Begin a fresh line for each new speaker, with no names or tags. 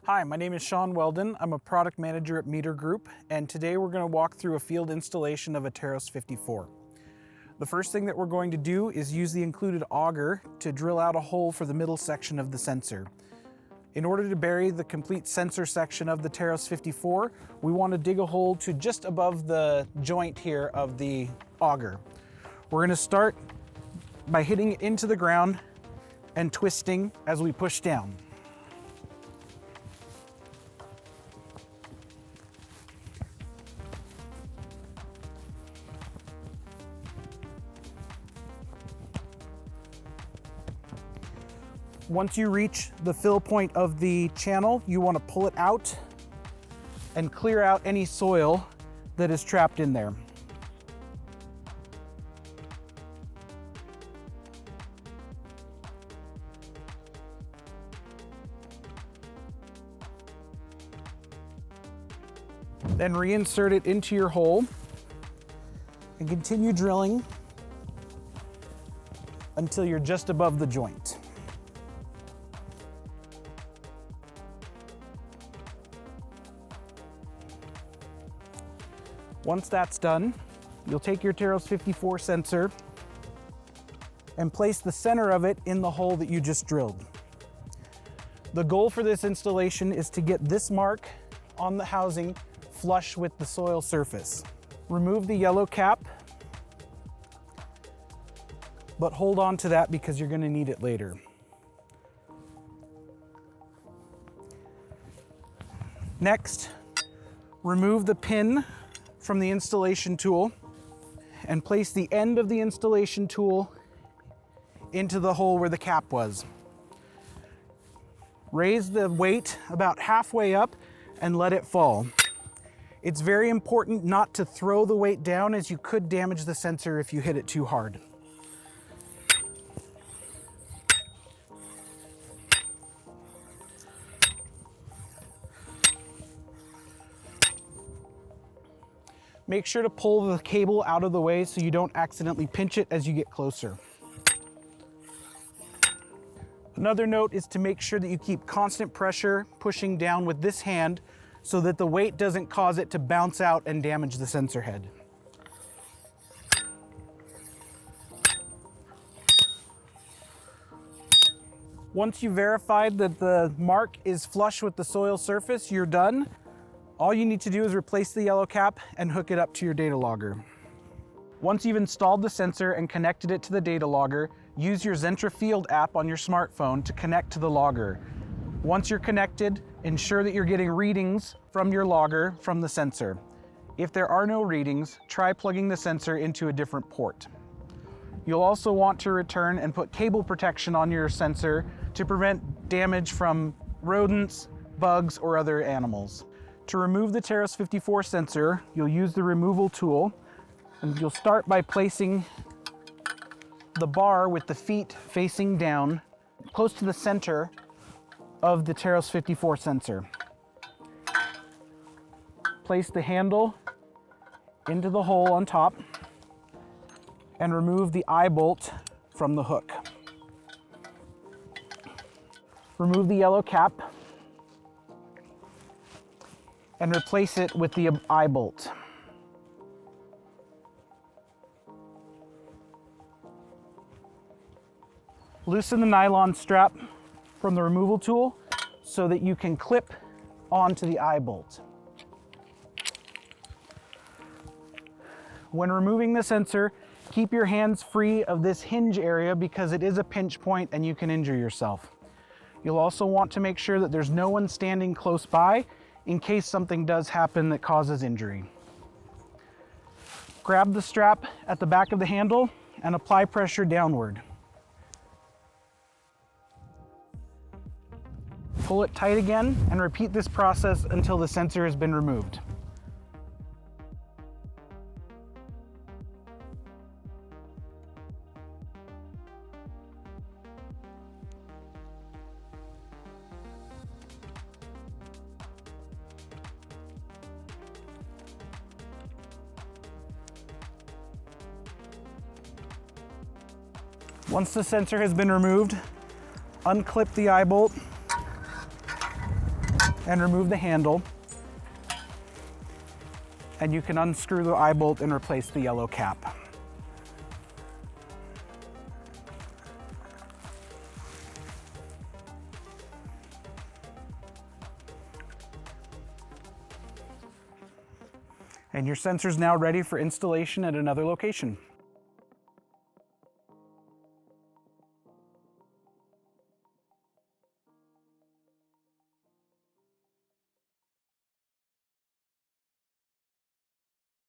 Hi, my name is Sean Weldon. I'm a product manager at Meter Group, and today we're going to walk through a field installation of a TEROS 54. The first thing that we're going to do is use the included auger to drill out a hole for the middle section of the sensor. In order to bury the complete sensor section of the TEROS 54, we want to dig a hole to just above the joint here of the auger. We're going to start by hitting it into the ground and twisting as we push down. Once you reach the fill point of the channel, you want to pull it out and clear out any soil that is trapped in there. Then reinsert it into your hole and continue drilling until you're just above the joint. Once that's done, you'll take your TEROS 54 sensor and place the center of it in the hole that you just drilled. The goal for this installation is to get this mark on the housing flush with the soil surface. Remove the yellow cap, but hold on to that because you're going to need it later. Next, remove the pin from the installation tool and place the end of the installation tool into the hole where the cap was. Raise the weight about halfway up and let it fall. It's very important not to throw the weight down, as you could damage the sensor if you hit it too hard. Make sure to pull the cable out of the way so you don't accidentally pinch it as you get closer. Another note is to make sure that you keep constant pressure pushing down with this hand so that the weight doesn't cause it to bounce out and damage the sensor head. Once you've verified that the mark is flush with the soil surface, you're done. All you need to do is replace the yellow cap and hook it up to your data logger. Once you've installed the sensor and connected it to the data logger, use your ZENTRA Field App on your smartphone to connect to the logger. Once you're connected, ensure that you're getting readings from your logger from the sensor. If there are no readings, try plugging the sensor into a different port. You'll also want to return and put cable protection on your sensor to prevent damage from rodents, bugs, or other animals. To remove the TEROS 54 sensor, you'll use the removal tool, and you'll start by placing the bar with the feet facing down close to the center of the TEROS 54 sensor. Place the handle into the hole on top and remove the eye bolt from the hook. Remove the yellow cap and replace it with the eye bolt. Loosen the nylon strap from the removal tool so that you can clip onto the eye bolt. When removing the sensor, keep your hands free of this hinge area because it is a pinch point and you can injure yourself. You'll also want to make sure that there's no one standing close by in case something does happen that causes injury. Grab the strap at the back of the handle and apply pressure downward. Pull it tight again and repeat this process until the sensor has been removed. Once the sensor has been removed, unclip the eye bolt and remove the handle. And you can unscrew the eye bolt and replace the yellow cap. And your sensor's now ready for installation at another location.